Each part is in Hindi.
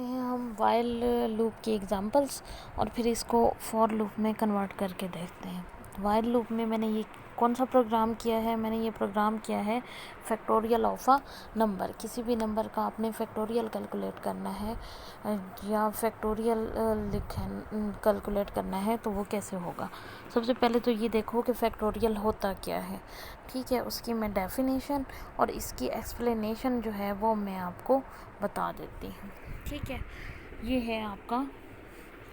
देखते हैं हम वाइल लूप की एग्जांपल्स और फिर इसको फॉर लूप में कन्वर्ट करके देखते हैं। वाइल लूप में मैंने ये कौन सा प्रोग्राम किया है, मैंने ये प्रोग्राम किया है फैक्टोरियल ऑफ अ नंबर। किसी भी नंबर का आपने फैक्टोरियल कैलकुलेट करना है या फैक्टोरियल कैलकुलेट करना है तो वो कैसे होगा। सबसे पहले तो ये देखो कि फैक्टोरियल होता क्या है, ठीक है। उसकी मैं डेफिनेशन और इसकी एक्सप्लेनेशन जो है वो मैं आपको बता देती हूँ, ठीक है। ये है आपका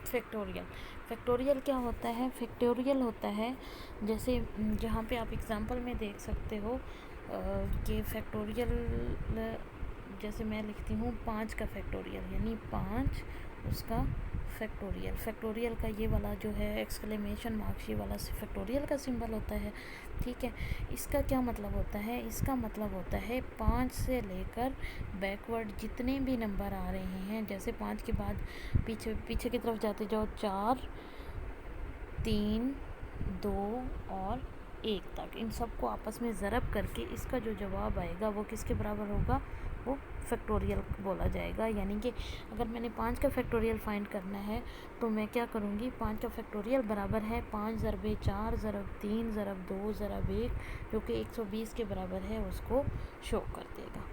फैक्टोरियल। फैक्टोरियल क्या होता है? फैक्टोरियल होता है जैसे जहाँ पे आप एग्जांपल में देख सकते हो कि फैक्टोरियल, जैसे मैं लिखती हूँ 5 का फैक्टोरियल यानी 5 उसका फैक्टोरियल। फैक्टोरियल का ये वाला जो है एक्सक्लेमेशन मार्क, ये वाला फैक्टोरियल का सिंबल होता है, ठीक है। इसका क्या मतलब होता है? इसका मतलब होता है 5 से लेकर बैकवर्ड जितने भी नंबर आ रहे हैं, जैसे 5 के बाद पीछे पीछे की तरफ जाते जाओ 4, 3, 2 और 1 तक, इन सबको आपस में ज़रब करके इसका जो जवाब आएगा वो किसके बराबर होगा? वो फैक्टोरियल बोला जाएगा। यानी कि अगर मैंने 5 का फैक्टोरियल फाइंड करना है तो मैं क्या करूँगी? 5 का फैक्टोरियल बराबर है 5 ज़रबे 4 ज़रब 3 ज़रब 2 ज़रब 1, जो कि 120 के बराबर है, उसको शो कर देगा,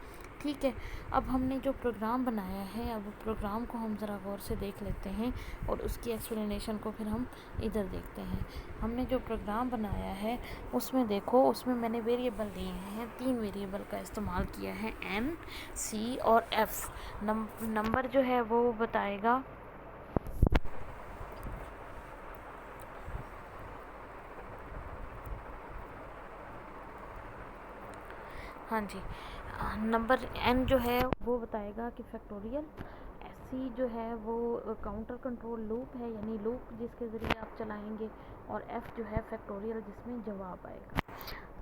ठीक है। अब हमने जो प्रोग्राम बनाया है, अब प्रोग्राम को हम ज़रा गौर से देख लेते हैं और उसकी एक्सप्लेनेशन को फिर हम इधर देखते हैं। हमने जो प्रोग्राम बनाया है उसमें देखो, उसमें मैंने वेरिएबल दिए हैं, 3 वेरिएबल का इस्तेमाल किया है, n, c और f। नंबर जो है वो बताएगा, हाँ जी, नंबर n जो है वो बताएगा कि फैक्टोरियल। सी जो है वो काउंटर कंट्रोल लूप है, यानी लूप जिसके ज़रिए आप चलाएंगे, और एफ़ जो है फैक्टोरियल जिसमें जवाब आएगा,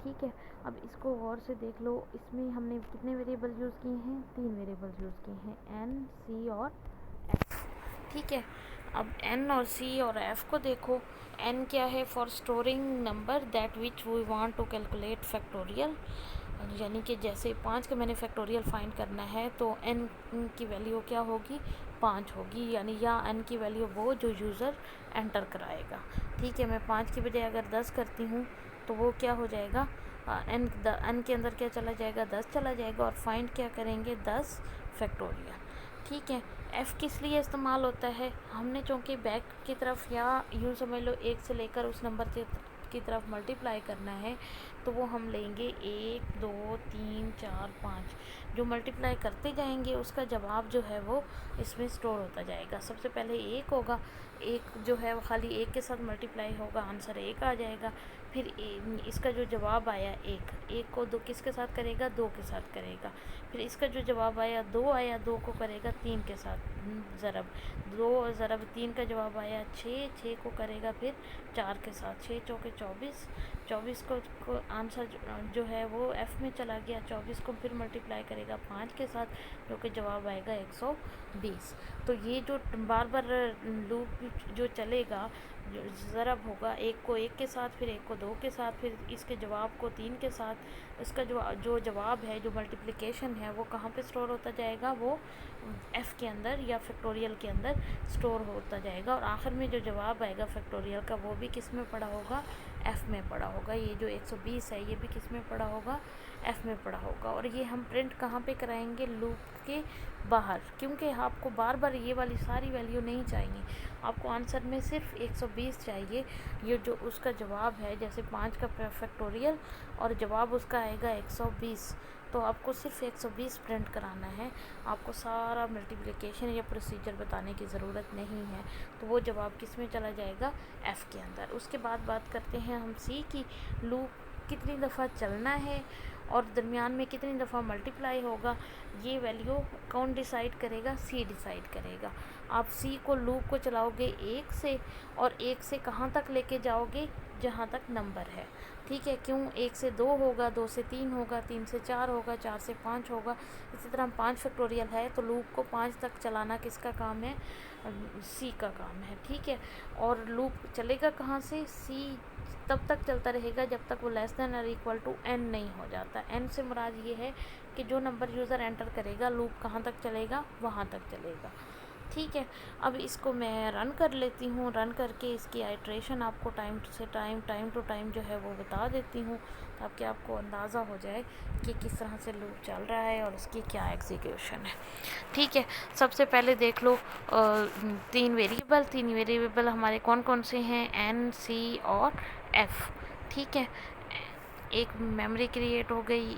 ठीक है। अब इसको गौर से देख लो, इसमें हमने कितने वेरिएबल यूज़ किए हैं? 3 वेरिएबल यूज़ किए हैं, एन, सी और एफ़, ठीक है। अब एन और सी और एफ़ को देखो। एन क्या है? For storing number that which we want to calculate factorial, यानी कि जैसे 5 का मैंने फैक्टोरियल फाइंड करना है तो n की वैल्यू क्या होगी? 5 होगी, यानी या n की वैल्यू वो जो यूज़र एंटर कराएगा, ठीक है। मैं 5 की बजाय अगर 10 करती हूँ तो वो क्या हो जाएगा? n के अंदर क्या चला जाएगा? 10 चला जाएगा, और फाइंड क्या करेंगे? 10 फैक्टोरियल, ठीक है। f किस लिए इस्तेमाल होता है? हमने चूँकि बैक की तरफ या यूँ समझ लो 1 से लेकर उस नंबर की तरफ मल्टीप्लाई करना है तो वो हम लेंगे 1, 2, 3, 4, 5, जो मल्टीप्लाई करते जाएंगे उसका जवाब जो है वो इसमें स्टोर होता जाएगा। सबसे पहले 1 होगा, 1 जो है वो खाली 1 के साथ मल्टीप्लाई होगा, आंसर 1 आ जाएगा। फिर इसका जो जवाब आया 1 को 2 किसके साथ करेगा? 2 के साथ करेगा। फिर इसका जो जवाब आया 2 आया, 2 को करेगा 3 के साथ ज़रब, 2 ज़रब 3 का जवाब आया 6 को करेगा फिर 4 के साथ, 6 चौके 24, 24 को आंसर जो है वो एफ़ में चला गया। 24 को फिर मल्टीप्लाई करेगा 5 के साथ, जो कि जवाब आएगा 120। तो ये जो बार बार लूप जो चलेगा, जो ज़रब होगा, 1 को 1 के साथ, फिर 1 को 2 के साथ, फिर इसके जवाब को 3 के साथ, इसका जो जवाब है, जो मल्टीप्लिकेशन है, वो कहाँ पे स्टोर होता जाएगा? वो एफ़ के अंदर या फैक्टोरियल के अंदर स्टोर होता जाएगा। और आखिर में जो जवाब आएगा फैक्टोरियल का वो भी किस में पड़ा होगा? एफ़ में पड़ा होगा। ये जो 120 है ये भी किस में पड़ा होगा? एफ़ में पड़ा होगा। और ये हम प्रिंट कहाँ पे कराएंगे? लूप के बाहर, क्योंकि आपको बार बार ये वाली सारी वैल्यू नहीं चाहिए, आपको आंसर में सिर्फ 120 चाहिए। ये जो उसका जवाब है, जैसे 5 का फैक्टोरियल और जवाब उसका आएगा 120, तो आपको सिर्फ 120 प्रिंट कराना है, आपको सारा मल्टीप्लिकेशन या प्रोसीजर बताने की ज़रूरत नहीं है। तो वो जवाब किस में चला जाएगा? एफ़ के अंदर। उसके बाद बात करते हैं हम सी की। लूप कितनी दफ़ा चलना है और दरमियान में कितनी दफ़ा मल्टीप्लाई होगा, ये वैल्यू कौन डिसाइड करेगा? सी डिसाइड करेगा। आप सी को लूप को चलाओगे 1 से, और 1 से कहाँ तक लेके जाओगे? जहाँ तक नंबर है, ठीक है। क्यों? 1 से 2 होगा, 2 से 3 होगा, 3 से 4 होगा, 4 से 5 होगा। इसी तरह 5 फैक्टोरियल है तो लूप को 5 तक चलाना किसका काम है? सी का काम है, ठीक है। और लूप चलेगा कहाँ से? सी तब तक चलता रहेगा जब तक वो लेस देन और इक्वल टू n नहीं हो जाता। n से मुराद ये है कि जो नंबर यूज़र एंटर करेगा लूप कहाँ तक चलेगा? वहाँ तक चलेगा। ठीक है, अब इसको मैं रन कर लेती हूँ। रन करके इसकी आइट्रेशन आपको टाइम टू टाइम जो है वो बता देती हूँ, ताकि आपको अंदाज़ा हो जाए कि किस तरह से लूप चल रहा है और इसकी क्या एग्जीक्यूशन है। ठीक है, सबसे पहले देख लो तीन वेरिएबल हमारे कौन कौन से हैं, एन, सी और एफ। ठीक है, एक मेमोरी क्रिएट हो गई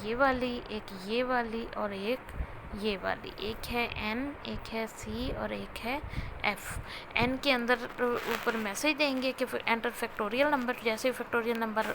ये वाली, एक ये वाली और एक ये वाली। एक है एन, एक है सी और एक है एफ। एन के अंदर ऊपर मैसेज देंगे कि एंटर फैक्टोरियल नंबर। जैसे फैक्टोरियल नंबर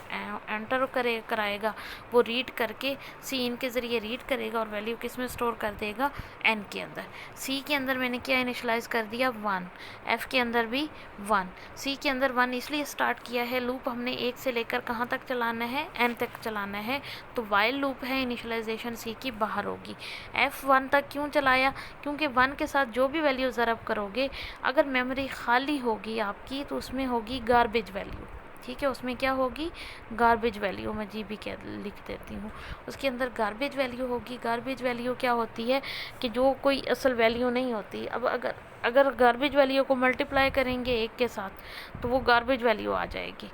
एंटर कराएगा वो रीड करके सी इन के ज़रिए रीड करेगा और वैल्यू किस में स्टोर कर देगा, एन के अंदर। सी के अंदर मैंने क्या इनिशलाइज कर दिया, 1। एफ के अंदर भी 1। सी के अंदर 1 इसलिए स्टार्ट किया है, लूप हमने 1 से लेकर कहाँ तक चलाना है, एन तक चलाना है, तो वाइल लूप है, इनिशलाइजेशन सी की बाहर होगी। एफ 1 तक क्यों चलाया, क्योंकि 1 के साथ जो भी वैल्यू ज़रब करोगे, अगर मेमोरी खाली होगी आपकी तो उसमें होगी गार्बेज वैल्यू। ठीक है, उसमें क्या होगी, गार्बेज वैल्यू। मैं जी भी क्या लिख देती हूँ, उसके अंदर गार्बेज वैल्यू होगी। गार्बेज वैल्यू क्या होती है कि जो कोई असल वैल्यू नहीं होती। अब अगर गार्बेज वैल्यू को मल्टीप्लाई करेंगे 1 के साथ तो वो गार्बेज वैल्यू आ जाएगी।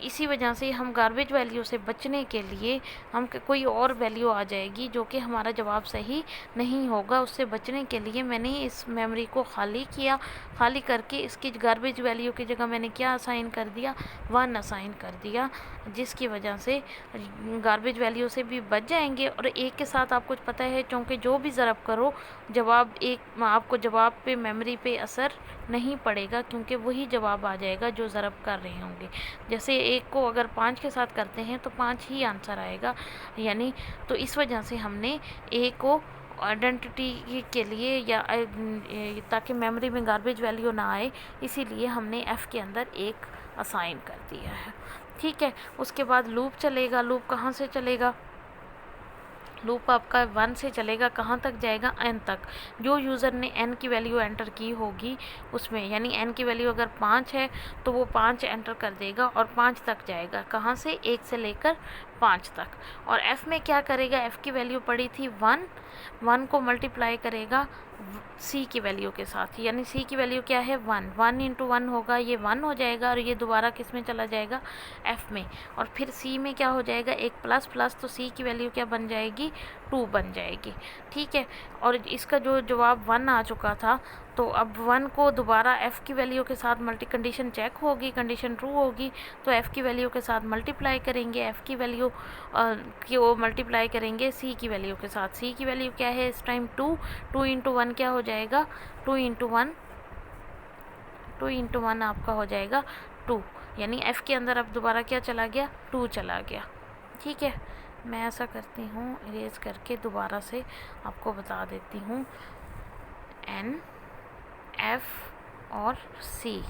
इसी वजह से हम गार्बेज वैल्यू से बचने के लिए हम कोई और वैल्यू आ जाएगी जो कि हमारा जवाब सही नहीं होगा। उससे बचने के लिए मैंने इस मेमोरी को खाली किया। खाली करके इसकी गार्बेज वैल्यू की जगह मैंने क्या असाइन कर दिया, 1 असाइन कर दिया, जिसकी वजह से गार्बेज वैल्यू से भी बच जाएंगे। और 1 के साथ आपको पता है, क्योंकि जो भी ज़रब करो जवाब आपको जवाब पे मेमोरी पे असर नहीं पड़ेगा, क्योंकि वही जवाब आ जाएगा जो ज़रब कर रहे होंगे। जैसे 1 को अगर 5 के साथ करते हैं तो 5 ही आंसर आएगा, यानी तो इस वजह से हमने ए को आइडेंटिटी के लिए या ताकि मेमोरी में गार्बेज वैल्यू ना आए, इसीलिए हमने एफ़ के अंदर 1 असाइन कर दिया है। ठीक है, उसके बाद लूप चलेगा। लूप कहाँ से चलेगा, लूप आपका 1 से चलेगा, कहाँ तक जाएगा, एन तक। जो यूज़र ने एन की वैल्यू एंटर की होगी उसमें, यानी एन की वैल्यू अगर 5 है तो वो 5 एंटर कर देगा और 5 तक जाएगा। कहाँ से, 1 से लेकर 5 तक। और एफ़ में क्या करेगा, एफ़ की वैल्यू पड़ी थी 1 को मल्टीप्लाई करेगा सी की वैल्यू के साथ, यानी सी की वैल्यू क्या है, 1 इंटू 1 होगा, ये 1 हो जाएगा और ये दोबारा किस में चला जाएगा, एफ़ में। और फिर सी में क्या हो जाएगा, एक प्लस प्लस, तो सी की वैल्यू क्या बन जाएगी, 2 बन जाएगी। ठीक है, और इसका जो जवाब 1 आ चुका था, तो अब 1 को दोबारा एफ़ की वैल्यू के साथ कंडीशन चेक होगी, कंडीशन ट्रू होगी तो एफ़ की वैल्यू के साथ मल्टीप्लाई करेंगे, एफ़ की वैल्यू को मल्टीप्लाई करेंगे सी की वैल्यू के साथ। सी की वैल्यू क्या है इस टाइम, 2 इंटू 1 क्या हो जाएगा, 2 इंटू 1 आपका हो जाएगा 2, यानी एफ़ के अंदर अब दोबारा क्या चला गया, 2 चला गया। ठीक है, मैं ऐसा करती हूँ, इरेज करके दोबारा से आपको बता देती हूँ, एन, एफ और सी।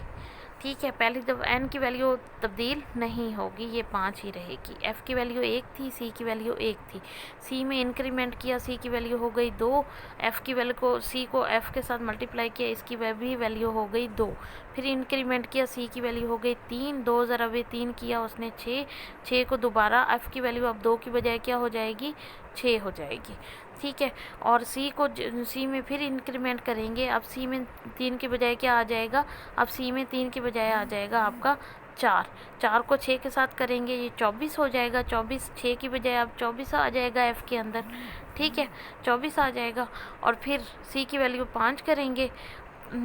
ठीक है, पहली दफ़ा एन की वैल्यू तब्दील नहीं होगी, ये 5 ही रहेगी। एफ़ की वैल्यू 1 थी, सी की वैल्यू 1 थी। सी में इंक्रीमेंट किया, सी की वैल्यू हो गई 2। एफ़ की वैल्यू को, सी को एफ़ के साथ मल्टीप्लाई किया, इसकी भी वैल्यू हो गई 2। फिर इंक्रीमेंट किया, सी की वैल्यू हो गई 3, 2 ज़रबे 3 किया उसने 6 को दोबारा एफ़ की वैल्यू अब 2 की बजाय क्या हो जाएगी, 6 हो जाएगी। ठीक है, और सी में फिर इंक्रीमेंट करेंगे, अब सी में 3 के बजाय क्या आ जाएगा, अब सी में 3 के बजाय आ जाएगा आपका 4 को 6 के साथ करेंगे, ये 24 हो जाएगा। 24 6 की बजाय अब 24 आ जाएगा एफ़ के अंदर। ठीक है, 24 आ जाएगा। और फिर सी की वैल्यू 5 करेंगे,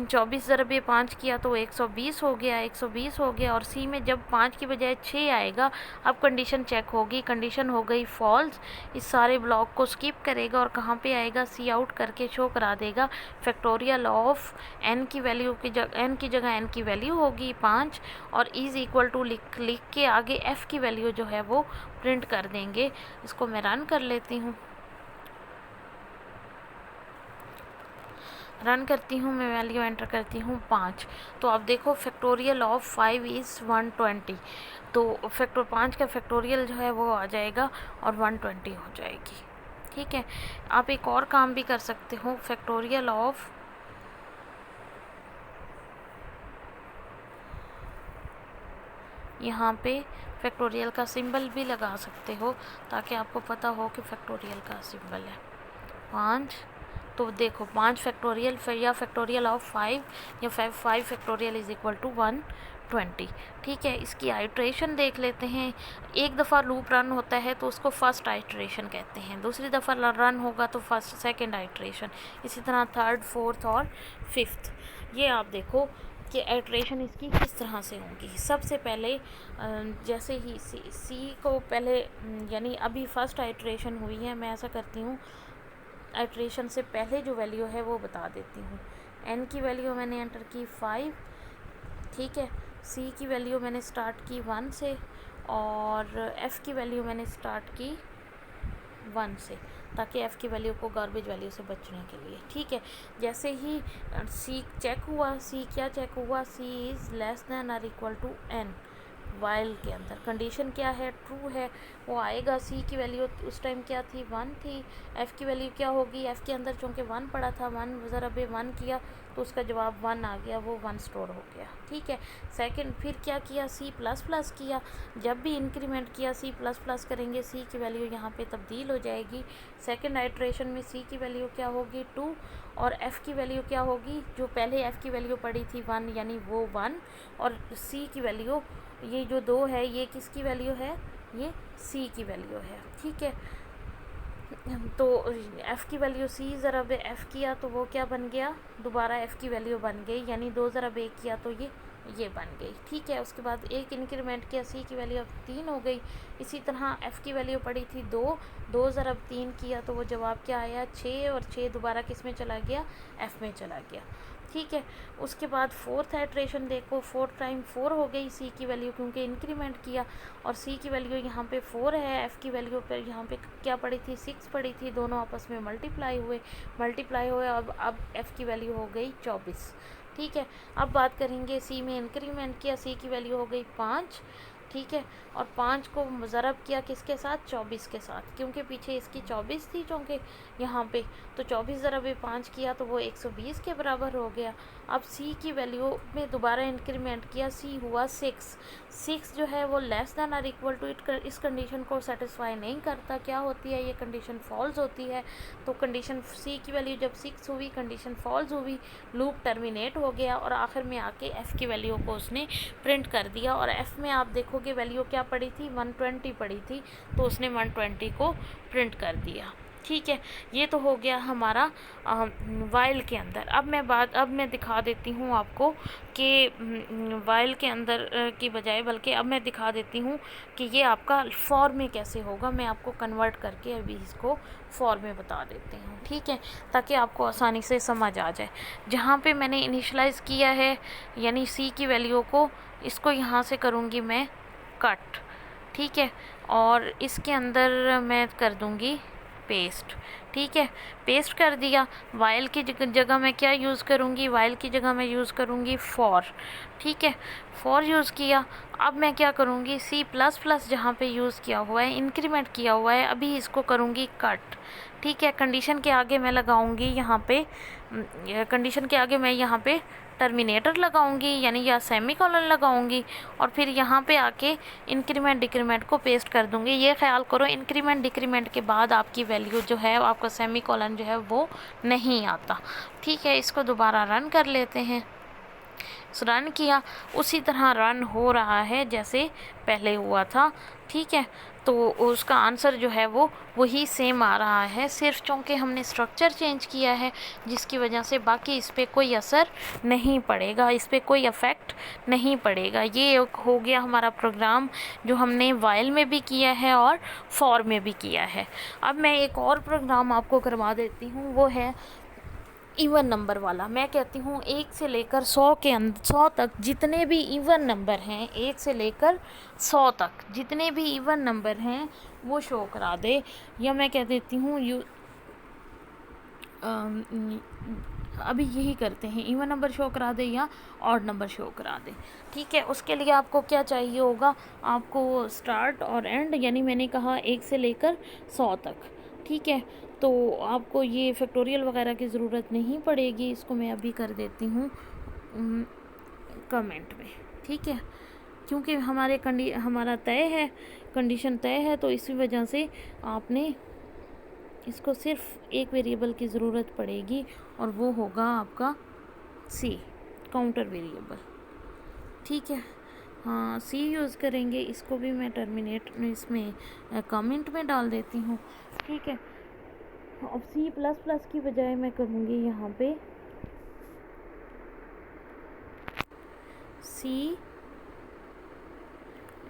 24 ज़रबे 5 किया तो 120 हो गया। और सी में जब 5 की बजाय 6 आएगा, अब कंडीशन चेक होगी, कंडीशन हो गई फॉल्स। इस सारे ब्लॉक को स्किप करेगा और कहाँ पे आएगा, सी आउट करके शो करा देगा फैक्टोरियल ऑफ एन की वैल्यू की जगह एन की वैल्यू होगी 5 और इज़ इक्वल टू लिख के आगे एफ़ की वैल्यू जो है वो प्रिंट कर देंगे। इसको मैं रन कर लेती हूँ। रन करती हूँ, मैं वैल्यू एंटर करती हूँ 5। तो अब देखो फैक्टोरियल ऑफ 5 इज़ 120, तो 5 का फैक्टोरियल जो है वो आ जाएगा और 120 हो जाएगी। ठीक है, आप एक और काम भी कर सकते हो, फैक्टोरियल ऑफ यहाँ पे फैक्टोरियल का सिंबल भी लगा सकते हो, ताकि आपको पता हो कि फैक्टोरियल का सिंबल है। 5 तो देखो 5 फैक्टोरियल या फैक्टोरियल ऑफ 5 या 5 फैक्टोरियल इज इक्वल टू 120। ठीक है, इसकी आइट्रेशन देख लेते हैं। एक दफ़ा लूप रन होता है तो उसको फर्स्ट आइट्रेशन कहते हैं, दूसरी दफ़ा रन होगा तो फर्स्ट सेकंड आइट्रेशन, इसी तरह थर्ड, फोर्थ और फिफ्थ। ये आप देखो कि आइट्रेशन इसकी किस तरह से होगी। सबसे पहले जैसे ही सी को पहले यानी अभी फर्स्ट आइट्रेशन हुई है, मैं ऐसा करती हूँ आइट्रेशन से पहले जो वैल्यू है वो बता देती हूँ। एन की वैल्यू मैंने एंटर की 5, ठीक है। सी की वैल्यू मैंने स्टार्ट की 1 से, और एफ़ की वैल्यू मैंने स्टार्ट की 1 से, ताकि एफ़ की वैल्यू को गार्बेज वैल्यू से बचने के लिए। ठीक है, जैसे ही सी चेक हुआ, सी क्या चेक हुआ, सी इज़ लेस दैन और इक्वल टू एन। वाइल के अंदर कंडीशन क्या है, ट्रू है, वो आएगा। सी की वैल्यू उस टाइम क्या थी, 1 थी। एफ़ की वैल्यू क्या होगी, एफ़ के अंदर चूँकि 1 पड़ा था, 1 ज़रा बे 1 किया तो उसका जवाब 1 आ गया, वो 1 स्टोर हो गया। ठीक है, सेकंड फिर क्या किया, सी प्लस प्लस किया। जब भी इंक्रीमेंट किया सी प्लस प्लस करेंगे, सी की वैल्यू यहाँ पे तब्दील हो जाएगी। सेकंड आइट्रेशन में सी की वैल्यू क्या होगी, 2, और एफ़ की वैल्यू क्या होगी, जो पहले एफ़ की वैल्यू पड़ी थी 1 यानी वो 1, और सी की वैल्यू ये जो 2 है ये किसकी वैल्यू है, ये सी की वैल्यू है। ठीक है, तो एफ़ की वैल्यू सी ज़रब एफ़ किया तो वो क्या बन गया, दोबारा एफ़ की वैल्यू बन गई, यानी 2 ज़रब 1 किया तो ये बन गई। ठीक है, उसके बाद एक इंक्रीमेंट किया, सी की वैल्यू अब 3 हो गई। इसी तरह एफ़ की वैल्यू पड़ी थी 2 ज़रब 3 किया तो वो जवाब क्या आया, 6, और 6 दोबारा किस में चला गया, एफ़ में चला गया। ठीक है, उसके बाद फोर्थ आइट्रेशन देखो, 4 टाइम 4 हो गई सी की वैल्यू, क्योंकि इंक्रीमेंट किया, और सी की वैल्यू यहाँ पे 4 है, एफ़ की वैल्यू पर यहाँ पे क्या पड़ी थी, 6 पड़ी थी, दोनों आपस में मल्टीप्लाई हुए, अब एफ़ की वैल्यू हो गई 24। ठीक है, अब बात करेंगे सी में इंक्रीमेंट किया, सी की वैल्यू हो गई 5। ठीक है, और 5 को ज़रब किया किसके साथ, 24 के साथ, क्योंकि पीछे इसकी 24 थी चूँकि यहाँ पे, तो 24 ज़रब 5 किया तो वो 120 के बराबर हो गया। अब सी की वैल्यू में दोबारा इंक्रीमेंट किया, सी हुआ 6 जो है वो लेस दैन और इक्वल टू इस कंडीशन को सेटिस्फाई नहीं करता। क्या होती है, ये कंडीशन फॉल्स होती है। तो कंडीशन सी की वैल्यू जब 6 हुई, कंडीशन फॉल्स हुई, लूप टर्मिनेट हो गया, और आखिर में आके एफ़ की वैल्यू को उसने प्रिंट कर दिया। और एफ़ में आप देखोगे वैल्यू क्या पड़ी थी, 120 पड़ी थी, तो उसने 120 को प्रिंट कर दिया। ठीक है, ये तो हो गया हमारा वाइल के अंदर। अब मैं दिखा देती हूँ आपको कि वाइल के अंदर की बजाय, बल्कि अब मैं दिखा देती हूँ कि ये आपका फॉर में कैसे होगा। मैं आपको कन्वर्ट करके अभी इसको फॉर में बता देती हूँ। ठीक है, ताकि आपको आसानी से समझ आ जाए। जहाँ पे मैंने इनिशलाइज़ किया है यानी सी की वैल्यू को, इसको यहाँ से करूँगी मैं कट। ठीक है, और इसके अंदर मैं कर दूँगी पेस्ट। ठीक है, पेस्ट कर दिया। वाइल की जगह मैं क्या यूज़ करूँगी, वाइल की जगह मैं यूज़ करूँगी फॉर। ठीक है, फॉर यूज़ किया। अब मैं क्या करूँगी, सी प्लस प्लस जहाँ पे यूज़ किया हुआ है, इंक्रीमेंट किया हुआ है, अभी इसको करूँगी कट। ठीक है, कंडीशन के आगे मैं लगाऊँगी यहाँ पे, कंडीशन के आगे मैं यहाँ पे टर्मिनेटर लगाऊंगी, यानी या सेमी कॉलन लगाऊंगी, और फिर यहाँ पे आके इंक्रीमेंट डिक्रीमेंट को पेस्ट कर दूंगी। ये ख्याल करो, इंक्रीमेंट डिक्रीमेंट के बाद आपकी वैल्यू जो है, आपका सेमी कॉलन जो है वो नहीं आता। ठीक है, इसको दोबारा रन कर लेते हैं। रन किया, उसी तरह रन हो रहा है जैसे पहले हुआ था। ठीक है, तो उसका आंसर जो है वो वही सेम आ रहा है, सिर्फ चूँकि हमने स्ट्रक्चर चेंज किया है, जिसकी वजह से बाकी इस पर कोई असर नहीं पड़ेगा, इस पर कोई अफेक्ट नहीं पड़ेगा। ये हो गया हमारा प्रोग्राम जो हमने वाइल में भी किया है और फॉर में भी किया है। अब मैं एक और प्रोग्राम आपको करवा देती हूँ, वो है इवन नंबर वाला। मैं कहती हूँ 1 से लेकर 100 के अंदर 100 तक जितने भी इवन नंबर हैं, 1 से लेकर 100 तक जितने भी इवन नंबर हैं वो शो करा दे, या मैं कह देती हूँ अभी यही करते हैं, इवन नंबर शो करा दे या ऑड नंबर शो करा दे। ठीक है, उसके लिए आपको क्या चाहिए होगा, आपको स्टार्ट और एंड, यानी मैंने कहा 1 से लेकर 100 तक। ठीक है, तो आपको ये फैक्टोरियल वगैरह की ज़रूरत नहीं पड़ेगी, इसको मैं अभी कर देती हूँ कमेंट में। ठीक है, क्योंकि हमारा तय है, कंडीशन तय है, तो इसी वजह से आपने इसको सिर्फ एक वेरिएबल की ज़रूरत पड़ेगी और वो होगा आपका सी, काउंटर वेरिएबल। ठीक है, हाँ सी यूज़ करेंगे। इसको भी मैं टर्मिनेट इसमें कमेंट में डाल देती हूँ। ठीक है, अब सी प्लस प्लस की बजाय मैं करूँगी यहाँ पे c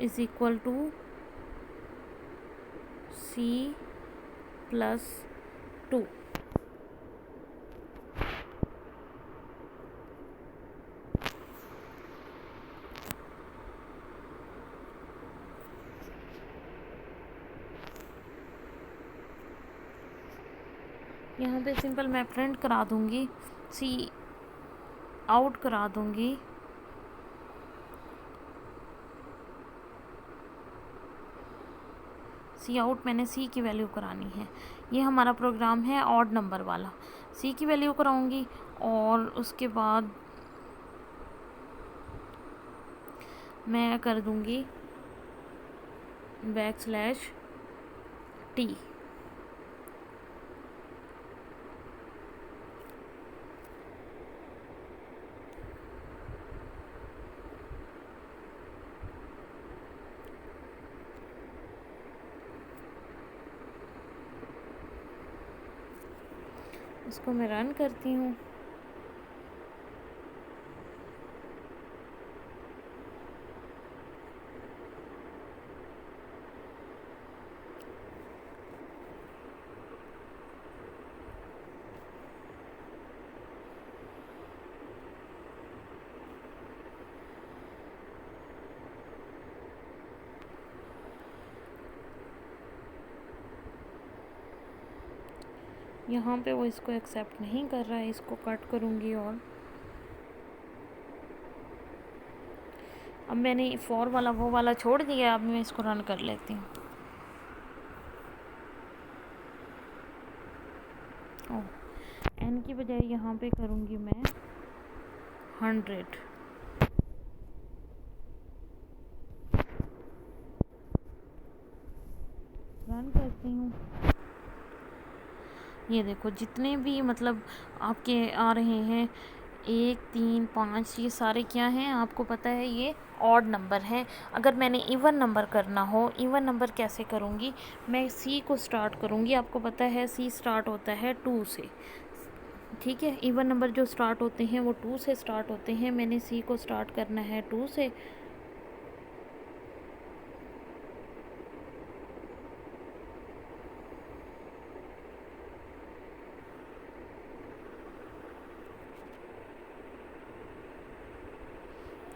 is equal to c plus 2। यहाँ पे सिंपल मैं प्रिंट करा दूँगी, सी आउट करा दूँगी। सी आउट मैंने सी की वैल्यू करानी है। ये हमारा प्रोग्राम है ऑड नंबर वाला। सी की वैल्यू कराऊंगी और उसके बाद मैं कर दूंगी \t। इसको मैं रन करती हूँ। यहाँ पे वो इसको एक्सेप्ट नहीं कर रहा है, इसको कट करूँगी। और अब मैंने फॉर वाला वो वाला छोड़ दिया, अब मैं इसको रन कर लेती हूँ। एन की बजाय यहाँ पे करूँगी मैं 100। रन करती हूँ। ये देखो जितने भी मतलब आपके आ रहे हैं 1 3 5, ये सारे क्या हैं आपको पता है, ये ऑड नंबर है। अगर मैंने इवन नंबर करना हो, इवन नंबर कैसे करूँगी, मैं सी को स्टार्ट करूँगी। आपको पता है सी स्टार्ट होता है 2 से। ठीक है, इवन नंबर जो स्टार्ट होते हैं वो 2 से स्टार्ट होते हैं। मैंने सी को स्टार्ट करना है 2 से।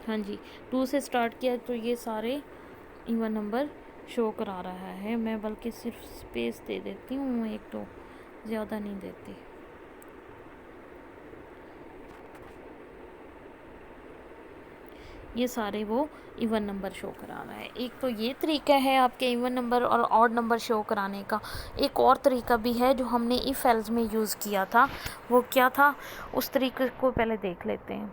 हाँ जी, 2 से स्टार्ट किया तो ये सारे इवन नंबर शो करा रहा है। मैं बल्कि सिर्फ स्पेस दे देती हूँ, एक तो ज़्यादा नहीं देती। ये सारे वो इवन नंबर शो करा रहा है। एक तो ये तरीका है आपके इवन नंबर और ऑड नंबर शो कराने का। एक और तरीका भी है जो हमने इफ एल्स में यूज़ किया था। वो क्या था, उस तरीके को पहले देख लेते हैं।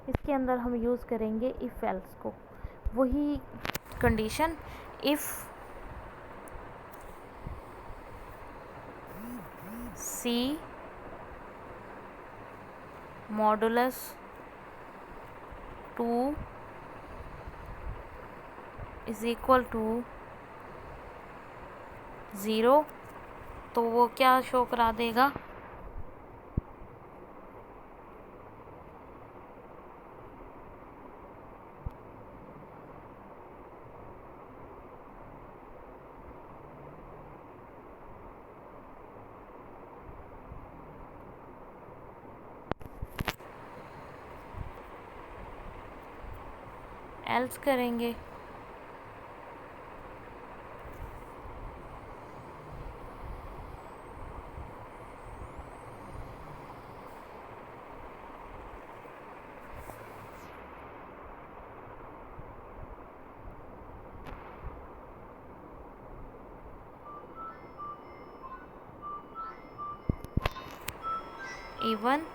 इसके अंदर हम यूज़ करेंगे इफ एल्स को। वही condition, if C modulus 2 is equal to 0, तो वो क्या शो करा देगा, एल्स करेंगे। इवन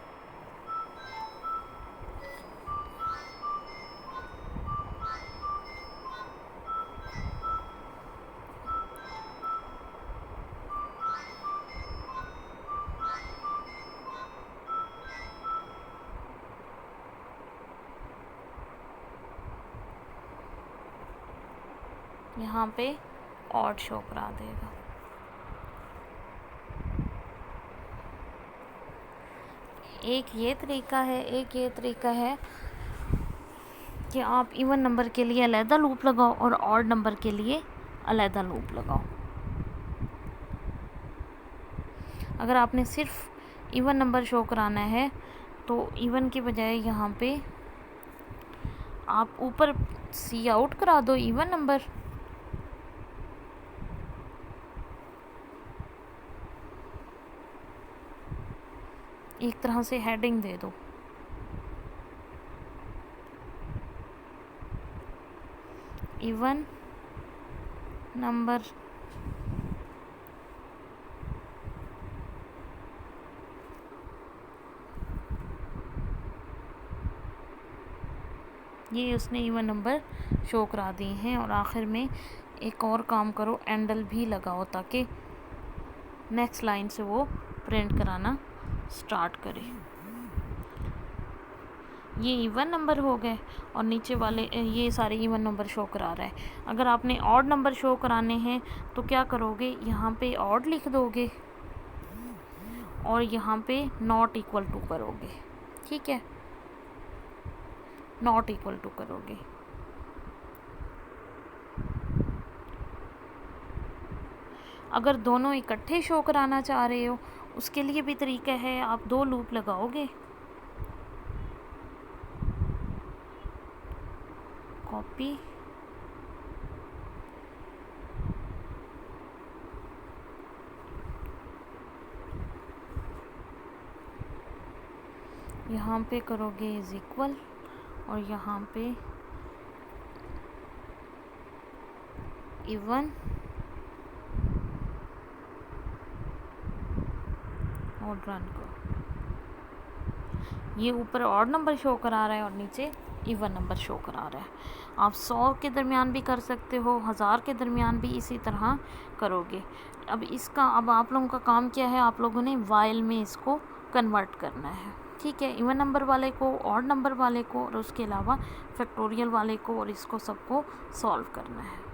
यहाँ पे ऑड शो करा देगा। एक ये तरीका है कि आप इवन नंबर के लिए अलहदा लूप लगाओ और ऑड नंबर के लिए अलहदा लूप लगाओ। अगर आपने सिर्फ इवन नंबर शो कराना है तो इवन की बजाय यहाँ पे आप ऊपर सी आउट करा दो इवन नंबर, एक तरह से हेडिंग दे दो। इवन नंबर ये उसने इवन नंबर शो करा दिए हैं। और आखिर में एक और काम करो, एंडल भी लगाओ ताकि नेक्स्ट लाइन से वो प्रिंट कराना स्टार्ट करे। ये इवन नंबर हो गए और नीचे वाले ये सारे इवन नंबर शो करा रहा है। अगर आपने ऑड नंबर शो कराने हैं तो क्या करोगे, यहाँ पे ऑड लिख दोगे और यहाँ पे नॉट इक्वल टू करोगे। ठीक है, नॉट इक्वल टू करोगे। अगर दोनों इकट्ठे शो कराना चाह रहे हो उसके लिए भी तरीका है, आप 2 लूप लगाओगे, कॉपी यहाँ पे करोगे इज इक्वल और यहाँ पे इवन और रन करो। ये ऊपर ऑड नंबर शो करा रहा है और नीचे इवन नंबर शो करा रहा है। आप 100 के दरमियान भी कर सकते हो, 1000 के दरमियान भी इसी तरह करोगे। अब आप लोगों का काम क्या है, आप लोगों ने वाइल में इसको कन्वर्ट करना है। ठीक है, इवन नंबर वाले को, ऑड नंबर वाले को और उसके अलावा फैक्टोरियल वाले को, और इसको सबको सॉल्व करना है।